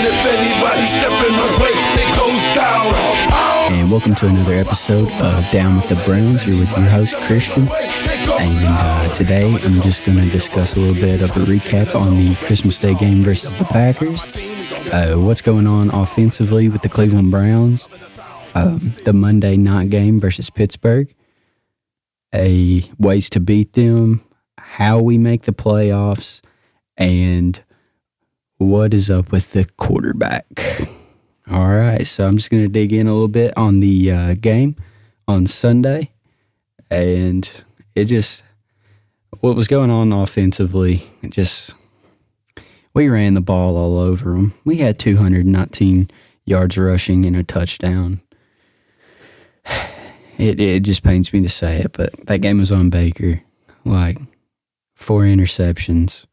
if anybody step in my way, it goes down. And welcome to another episode of Down with the Browns. You're with your host, Christian. And today I'm just going to discuss a little bit of a recap on the Christmas Day game versus the Packers. What's going on offensively with the Cleveland Browns. The Monday night game versus Pittsburgh. Ways to beat them. How we make the playoffs. And what is up with the quarterback. All right, so I'm just going to dig in a little bit on the game on Sunday. And what was going on offensively, we ran the ball all over them. We had 219 yards rushing and a touchdown. It just pains me to say it, but that game was on Baker. 4 interceptions,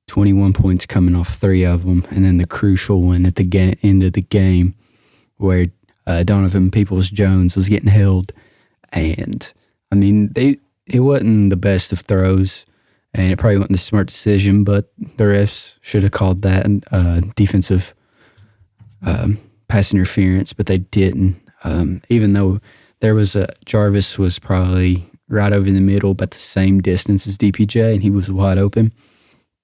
21 points coming off 3 of them, and then the crucial one at the end of the game where Donovan Peoples-Jones was getting held. And, it wasn't the best of throws, and it probably wasn't a smart decision, but the refs should have called that defensive pass interference, but they didn't. Even though Jarvis was probably right over in the middle, but the same distance as DPJ, and he was wide open.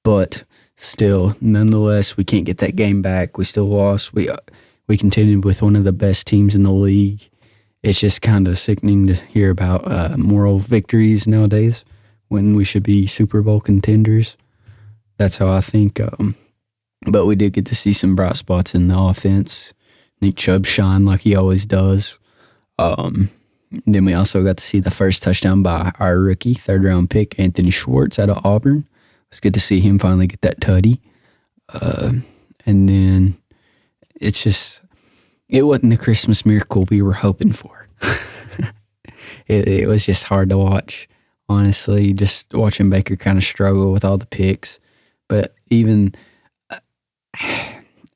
But still, nonetheless, we can't get that game back. We still lost. We continued with one of the best teams in the league. It's just kind of sickening to hear about moral victories nowadays when we should be Super Bowl contenders. That's how I think. But we did get to see some bright spots in the offense. Nick Chubb shine like he always does. Then we also got to see the first touchdown by our rookie, third-round pick, Anthony Schwartz out of Auburn. It's good to see him finally get that tutty. And then it wasn't the Christmas miracle we were hoping for. It was just hard to watch, honestly, just watching Baker kind of struggle with all the picks. But even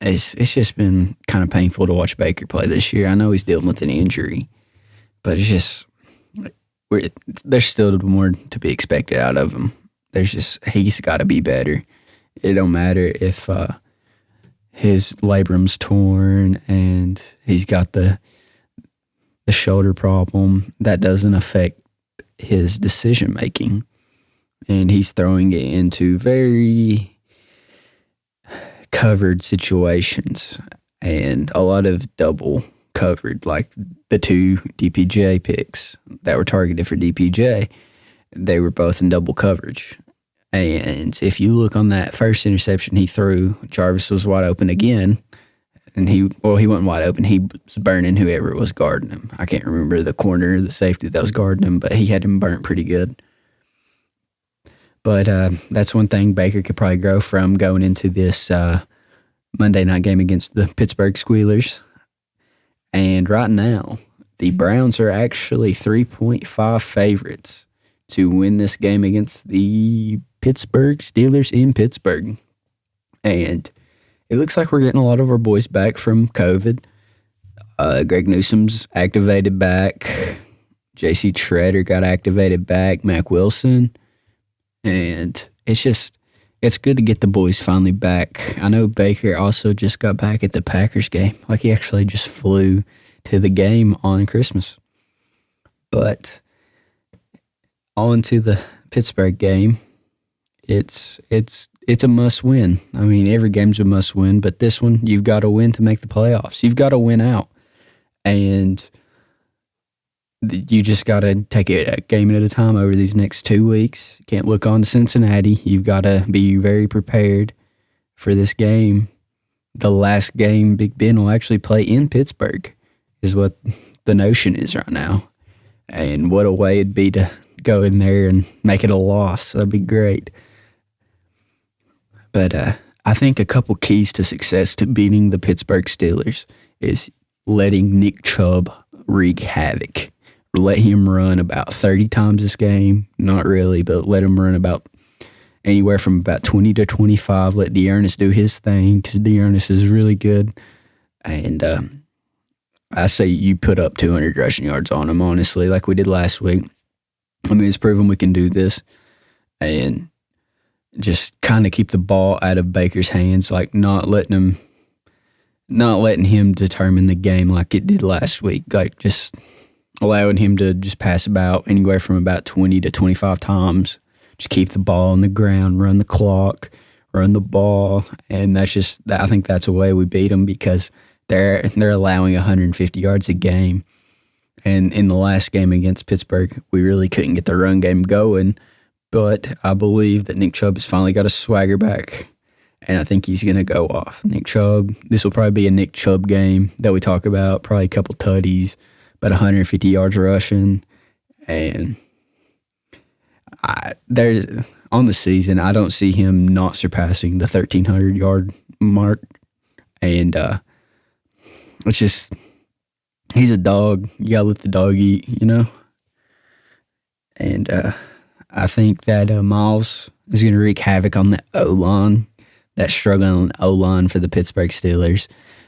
it's just been kind of painful to watch Baker play this year. I know he's dealing with an injury, but there's still more to be expected out of him. He's got to be better. It don't matter if his labrum's torn and he's got the shoulder problem. That doesn't affect his decision making, and he's throwing it into very covered situations and a lot of double covered, like the 2 DPJ picks that were targeted for DPJ. They were both in double coverage. And if you look on that first interception he threw, Jarvis was wide open again. And he wasn't wide open. He was burning whoever was guarding him. I can't remember the corner, the safety that was guarding him, but he had him burnt pretty good. But that's one thing Baker could probably grow from going into this Monday night game against the Pittsburgh Squealers. And right now, the Browns are actually 3.5 favorites to win this game against the Pittsburgh Steelers in Pittsburgh. And it looks like we're getting a lot of our boys back from COVID. Greg Newsom's activated back. J.C. Treader got activated back. Mac Wilson. And it's good to get the boys finally back. I know Baker also just got back at the Packers game. Like he actually just flew to the game on Christmas. But on to the Pittsburgh game. It's a must-win. Every game's a must-win, but this one, you've got to win to make the playoffs. You've got to win out. And you just got to take it a game at a time over these next 2 weeks. You can't look on to Cincinnati. You've got to be very prepared for this game. The last game Big Ben will actually play in Pittsburgh is what the notion is right now. And what a way it'd be to go in there and make it a loss. That'd be great. But I think a couple keys to success to beating the Pittsburgh Steelers is letting Nick Chubb wreak havoc. Let him run about 30 times this game. Not really, but let him run about anywhere from about 20 to 25. Let Dearness do his thing because Dearness is really good. And I say you put up 200 rushing yards on him, honestly, like we did last week. It's proven we can do this. And just kind of keep the ball out of Baker's hands, like not letting him not letting him determine the game like it did last week, like just allowing him to just pass about anywhere from about 20 to 25 times. Just keep the ball on the ground, run the clock, run the ball, and I think that's a way we beat them because they're allowing 150 yards a game. And in the last game against Pittsburgh, we really couldn't get the run game going. But I believe that Nick Chubb has finally got his swagger back, and I think he's going to go off. Nick Chubb, this will probably be a Nick Chubb game that we talk about, probably a couple tutties, about 150 yards rushing. And on the season, I don't see him not surpassing the 1,300-yard mark. And it's just, he's a dog. You got to let the dog eat, you know? And I think that Miles is going to wreak havoc on the O-line, that struggling O-line for the Pittsburgh Steelers.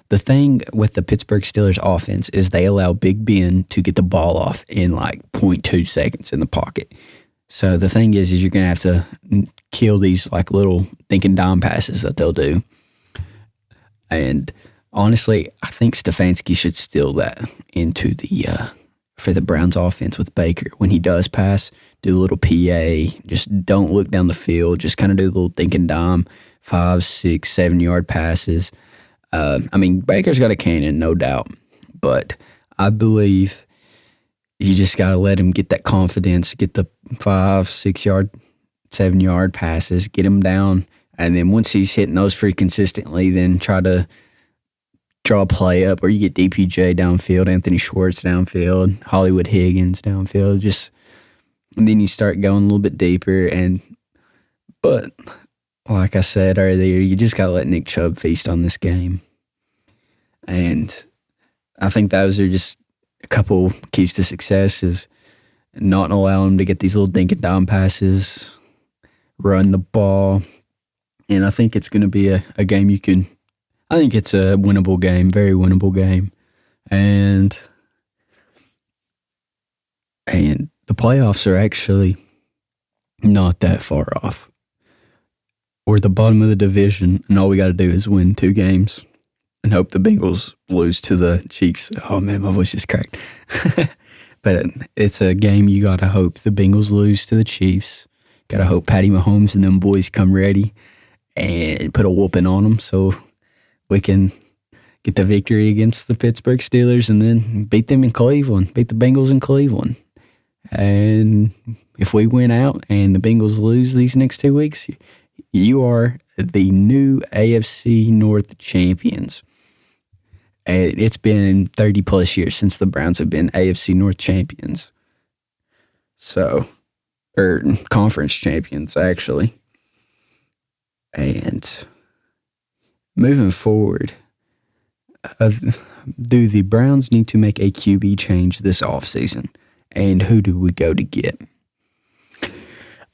The thing with the Pittsburgh Steelers offense is they allow Big Ben to get the ball off in like 0.2 seconds in the pocket. So the thing is you're going to have to kill these like little thinking dime passes that they'll do. And honestly, I think Stefanski should steal that into for the Browns offense with Baker. When he does pass, do a little PA. Just don't look down the field. Just kind of do a little thinking dime, 5, 6, 7 yard passes. Baker's got a cannon, no doubt. But I believe you just got to let him get that confidence, get the 5, 6 yard, 7 yard passes, get him down. And then once he's hitting those pretty consistently, then try to draw a play up, or you get DPJ downfield, Anthony Schwartz downfield, Hollywood Higgins downfield, and then you start going a little bit deeper. But like I said earlier, you just gotta let Nick Chubb feast on this game. And I think those are just a couple keys to success, is not allowing him to get these little dink and dime passes, run the ball. And I think it's going to be a game I think it's a winnable game, very winnable game. And the playoffs are actually not that far off. We're at the bottom of the division, and all we got to do is win 2 games and hope the Bengals lose to the Chiefs. Oh, man, my voice just cracked. But it's a game you got to hope the Bengals lose to the Chiefs. Got to hope Patty Mahomes and them boys come ready and put a whooping on them so we can get the victory against the Pittsburgh Steelers and then beat them in Cleveland, beat the Bengals in Cleveland. And if we win out and the Bengals lose these next 2 weeks, you are the new AFC North champions. And it's been 30 plus years since the Browns have been AFC North champions. Or conference champions, actually. And moving forward, do the Browns need to make a QB change this offseason? And who do we go to get?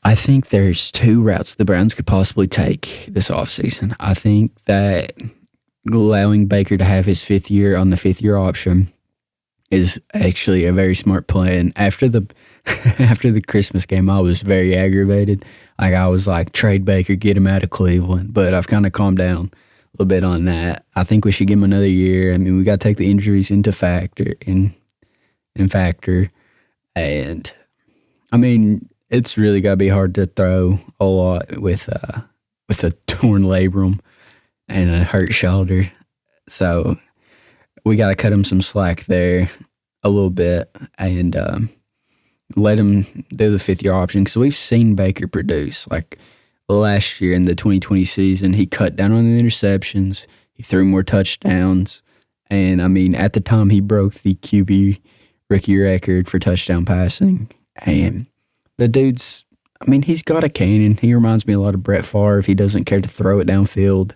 I think there's 2 routes the Browns could possibly take this offseason. I think that allowing Baker to have his 5th year on the 5th year option is actually a very smart plan. After the Christmas game, I was very aggravated. I was like, trade Baker, get him out of Cleveland. But I've kind of calmed down a little bit on that. I think we should give him another year. We got to take the injuries into factor. And it's really got to be hard to throw a lot with a torn labrum and a hurt shoulder. So we got to cut him some slack there a little bit and let him do the 5th year option. So we've seen Baker produce. Like last year in the 2020 season, he cut down on the interceptions. He threw more touchdowns. And at the time, he broke the QB rookie record for touchdown passing. And the dude's, he's got a cannon. He reminds me a lot of Brett Favre if he doesn't care to throw it downfield.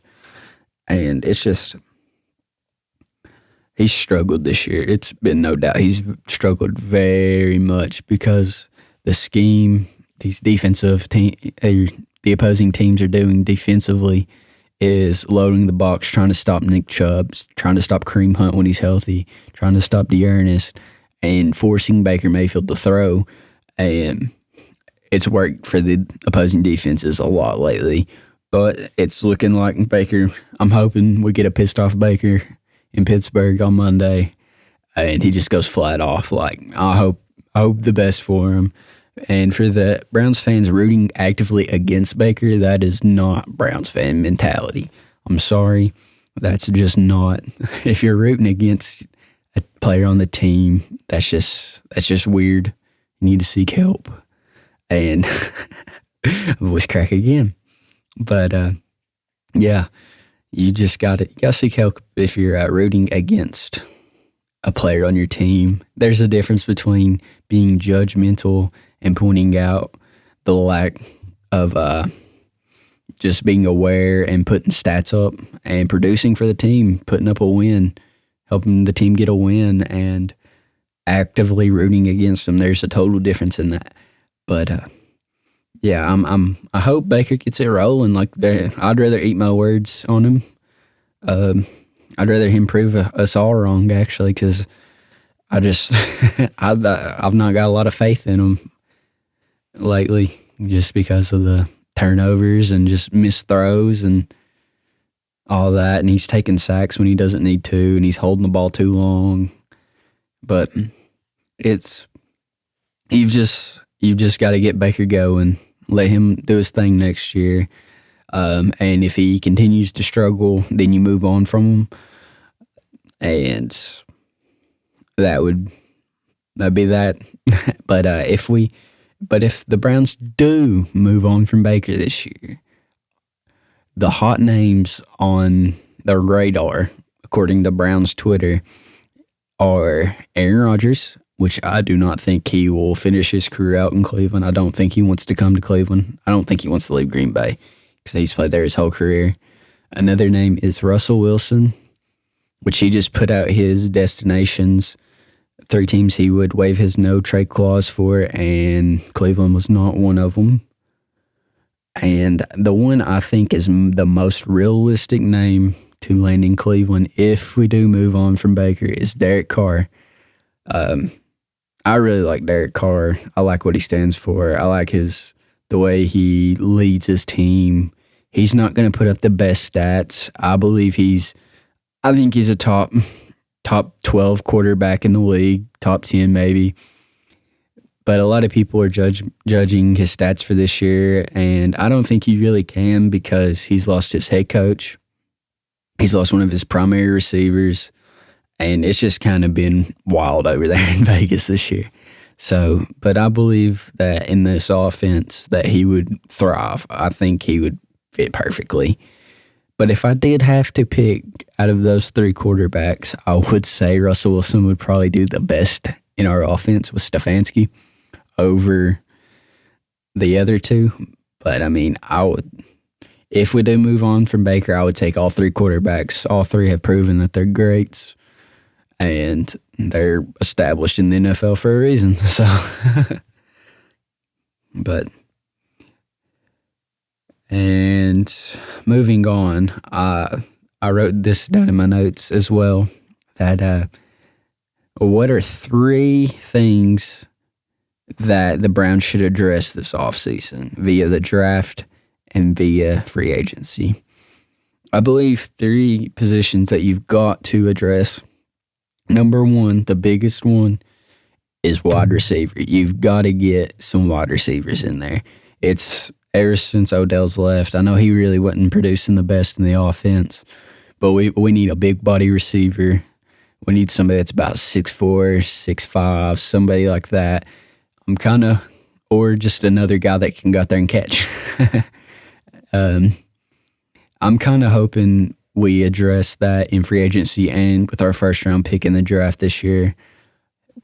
And it's just, he's struggled this year. It's been no doubt. He's struggled very much because the scheme these defensive team, the opposing teams are doing defensively is loading the box, trying to stop Nick Chubb, trying to stop Kareem Hunt when he's healthy, trying to stop Dearness, and forcing Baker Mayfield to throw. And it's worked for the opposing defenses a lot lately. But it's looking like Baker, I'm hoping we get a pissed off Baker in Pittsburgh on Monday, and he just goes flat off. Like, I hope the best for him. And for the Browns fans rooting actively against Baker, that is not Browns fan mentality. I'm sorry. That's just not. If you're rooting against a player on the team, that's just weird. You need to seek help. And voice crack again. But yeah, you gotta seek help if you're rooting against a player on your team. There's a difference between being judgmental and pointing out the lack of just being aware and putting stats up and producing for the team, putting up a win, helping the team get a win, and actively rooting against them. There's a total difference in that. But yeah, I hope Baker gets it rolling. Like, I'd rather eat my words on him. I'd rather him prove us all wrong, actually, because I just I've not got a lot of faith in him lately, just because of the turnovers and just missed throws and all that. And he's taking sacks when he doesn't need to, and he's holding the ball too long. But you've just got to get Baker going, let him do his thing next year. And if he continues to struggle, then you move on from him. And that'd be that. But if the Browns do move on from Baker this year, the hot names on the radar, according to Browns Twitter, are Aaron Rodgers, which I do not think he will finish his career out in Cleveland. I don't think he wants to come to Cleveland. I don't think he wants to leave Green Bay because he's played there his whole career. Another name is Russell Wilson, which he just put out his destinations, 3 teams he would waive his no-trade clause for, and Cleveland was not one of them. And the one I think is the most realistic name to land in Cleveland if we do move on from Baker is Derek Carr. I really like Derek Carr. I like what he stands for. I like the way he leads his team. He's not going to put up the best stats. I think he's a top 12 quarterback in the league, top 10 maybe. But a lot of people are judging his stats for this year, and I don't think he really can because he's lost his head coach. He's lost one of his primary receivers, and it's just kind of been wild over there in Vegas this year. So, but I believe that in this offense that he would thrive. I think he would fit perfectly. But if I did have to pick out of those 3 quarterbacks, I would say Russell Wilson would probably do the best in our offense with Stefanski over the other 2. But, I mean, if we do move on from Baker, I would take all 3 quarterbacks. All 3 have proven that they're greats, and they're established in the NFL for a reason. So, and moving on, I wrote this down in my notes as well, that what are 3 things that the Browns should address this offseason via the draft and via free agency? I believe 3 positions that you've got to address. Number 1, the biggest one, is wide receiver. You've got to get some wide receivers in there. It's ever since Odell's left. I know he really wasn't producing the best in the offense, but we need a big body receiver. We need somebody that's about 6'4", 6'5", somebody like that. Or just another guy that can go out there and catch. I'm kind of hoping we address that in free agency and with our first round pick in the draft this year.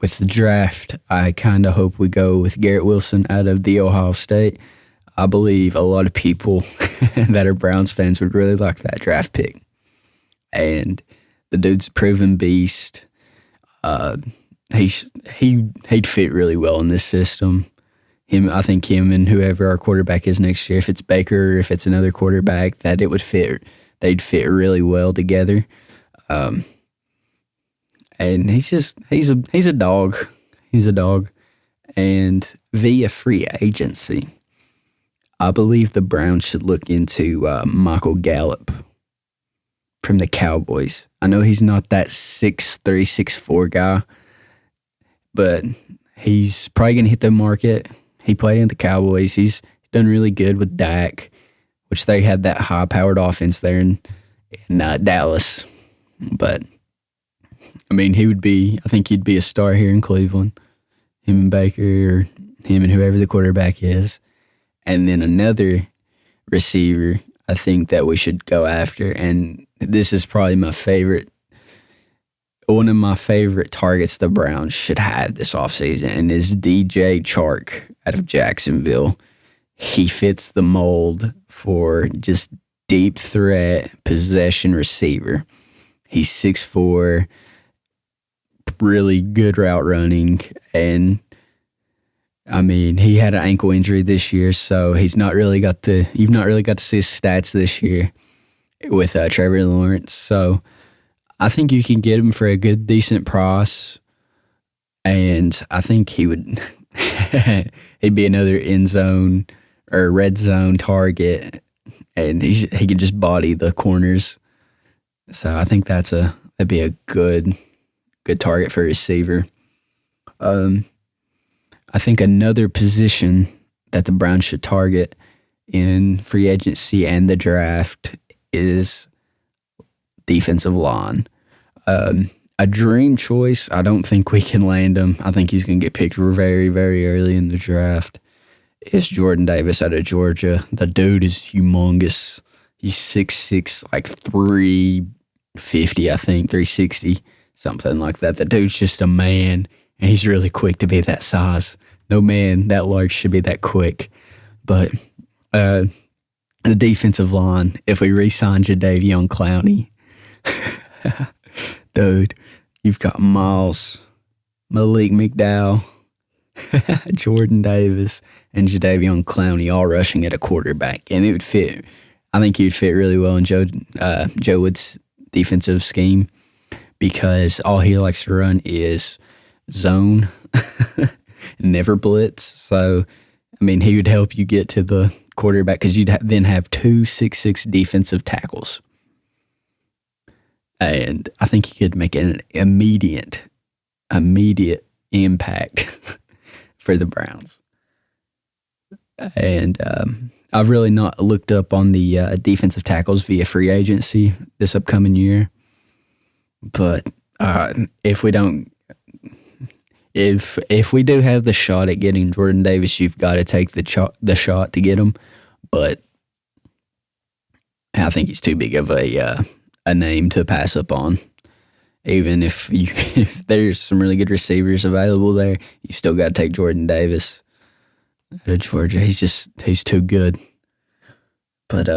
With the draft, I kind of hope we go with Garrett Wilson out of the Ohio State. I believe a lot of people that are Browns fans would really like that draft pick. And the dude's a proven beast. He'd fit really well in this system. I think him and whoever our quarterback is next year, if it's Baker or if it's another quarterback, that it would fit. They'd fit really well together. And he's a dog. He's a dog. And via free agency, I believe the Browns should look into Michael Gallup from the Cowboys. I know he's not that 6'3", 6'4" guy, but he's probably going to hit the market. He played in the Cowboys. He's done really good with Dak, which they had that high-powered offense there in Dallas. But, I mean, I think he'd be a star here in Cleveland. Him and Baker, or him and whoever the quarterback is. And then another receiver I think that we should go after, and this is probably one of my favorite targets the Browns should have this offseason, and is DJ Chark out of Jacksonville. He fits the mold for just deep threat possession receiver. He's 6'4", really good route running, and I mean, he had an ankle injury this year, so you've not really got to see his stats this year with Trevor Lawrence. So I think you can get him for a good, decent price, and I think he'd be another end zone or red zone target, and he could just body the corners. So I think that'd be a good target for a receiver. I think another position that the Browns should target in free agency and the draft is defensive line. A dream choice, I don't think we can land him. I think he's going to get picked very, very early in the draft. Is Jordan Davis out of Georgia. The dude is humongous. He's 6'6", like 350, I think, 360, something like that. The dude's just a man, and he's really quick to be that size. No man that large should be that quick. But the defensive line, if we re-sign Jadeveon Clowney, dude, you've got Miles, Malik McDowell, Jordan Davis, and Jadeveon Clowney all rushing at a quarterback. And it would fit. I think he'd fit really well in Joe Wood's defensive scheme, because all he likes to run is zone, never blitz. So, I mean, he would help you get to the quarterback, because you'd then have 2 6'6" defensive tackles. And I think he could make an immediate impact for the Browns. And I've really not looked up on the defensive tackles via free agency this upcoming year. But if we do have the shot at getting Jordan Davis, you've got to take the shot to get him. But I think he's too big of a name to pass up on. Even if there's some really good receivers available there, you still got to take Jordan Davis out of Georgia. He's too good. But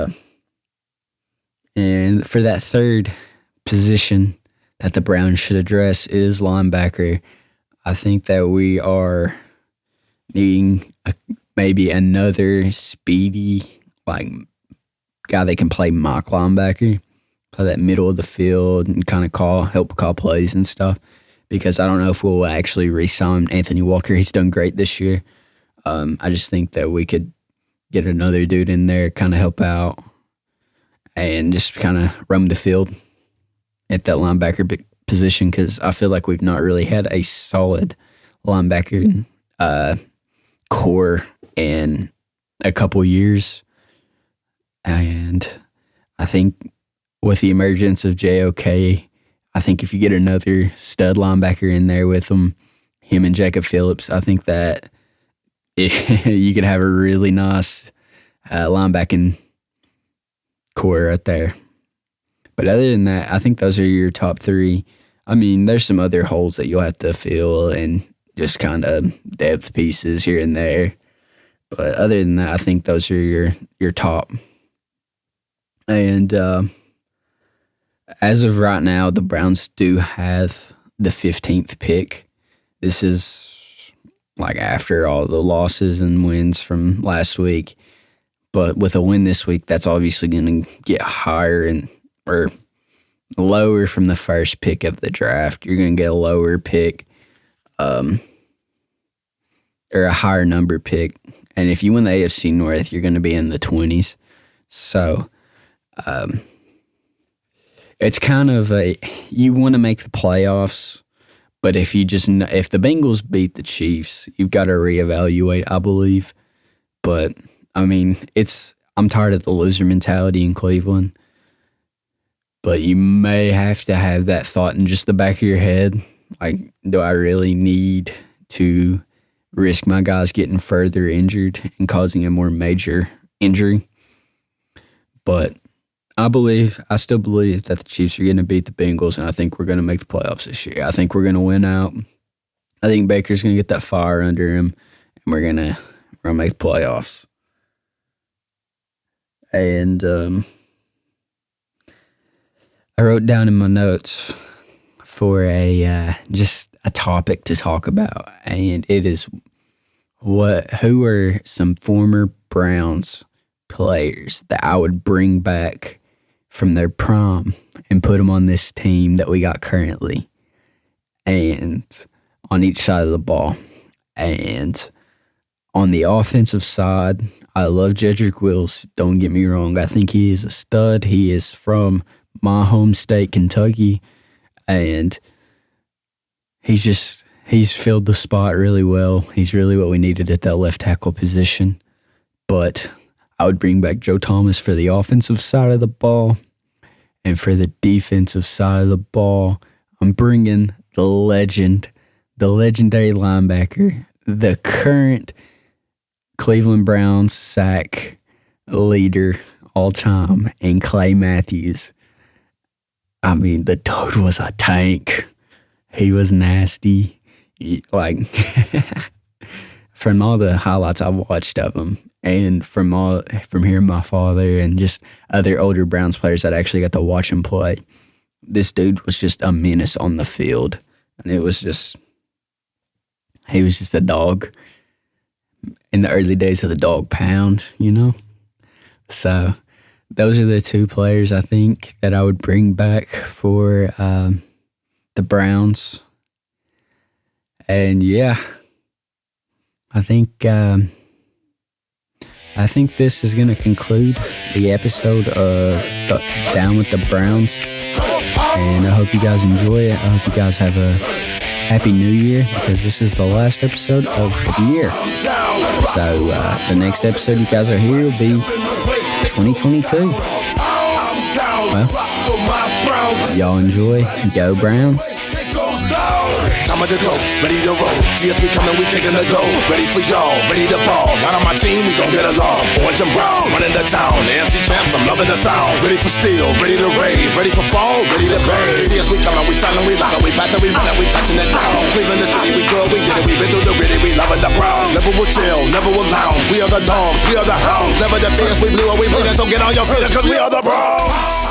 and for that third position that the Browns should address is linebacker. I think that we are needing maybe another speedy, like, guy that can play mock linebacker, play that middle of the field and kind of help call plays and stuff. Because I don't know if we'll actually re-sign Anthony Walker. He's done great this year. I just think that we could get another dude in there, kind of help out, and just kind of roam the field at that linebacker position, because I feel like we've not really had a solid linebacker core in a couple years. And I think with the emergence of JOK, I think if you get another stud linebacker in there with him and Jacob Phillips, I think that you could have a really nice linebacking core right there. But other than that, I think those are your top three. I mean, there's some other holes that you'll have to fill and just kind of depth pieces here and there. But other than that, I think those are your top. And as of right now, the Browns do have the 15th pick. This is like after all the losses and wins from last week. But with a win this week, that's obviously going to get higher or lower from the first pick of the draft. You're going to get a lower pick or a higher number pick. And if you win the AFC North, you're going to be in the 20s. So it's kind of you want to make the playoffs, but if the Bengals beat the Chiefs, you've got to reevaluate, I believe. But I mean, I'm tired of the loser mentality in Cleveland. But you may have to have that thought in just the back of your head. Like, do I really need to risk my guys getting further injured and causing a more major injury? But I still believe that the Chiefs are going to beat the Bengals, and I think we're going to make the playoffs this year. I think we're going to win out. I think Baker's going to get that fire under him, and we're going to make the playoffs. And I wrote down in my notes for just a topic to talk about, and it is who are some former Browns players that I would bring back from their prime and put them on this team that we got currently, and on each side of the ball. And on the offensive side, I love Jedrick Wills. Don't get me wrong. I think he is a stud. He is from my home state, Kentucky, and he's filled the spot really well. He's really what we needed at that left tackle position. But I would bring back Joe Thomas for the offensive side of the ball, and for the defensive side of the ball, I'm bringing the legendary linebacker, the current Cleveland Browns sack leader all time, and Clay Matthews. I mean, the dude was a tank. He was nasty. From all the highlights I've watched of him, and from hearing my father and just other older Browns players that actually got to watch him play, this dude was just a menace on the field. And he was just a dog in the early days of the dog pound, you know? So those are the two players I think that I would bring back for the Browns. And yeah, I think this is going to conclude the episode of Down with the Browns. And I hope you guys enjoy it. I hope you guys have a Happy New Year, because this is the last episode of the year. So the next episode you guys are here will be 2022. Well, y'all enjoy. Go Browns. Time of the go, ready to roll. See us, we coming, we taking the go. Ready for y'all, ready to ball. Not on my team, we gon' get along. Orange and brown, running the town. The MC champs, I'm loving the sound. Ready for steel, ready to rave. Ready for fall, ready to bang. See us, we coming, we styling, we locking, we passing, we running, we touching it down. Cleveland the city, we good, we did it. We been through the gritty, we loving the Browns. Never will chill, never will lounge. We are the dogs, we are the hounds. Never the fierce, we blue and we bleeding. So get on your feet, cause we are the Browns.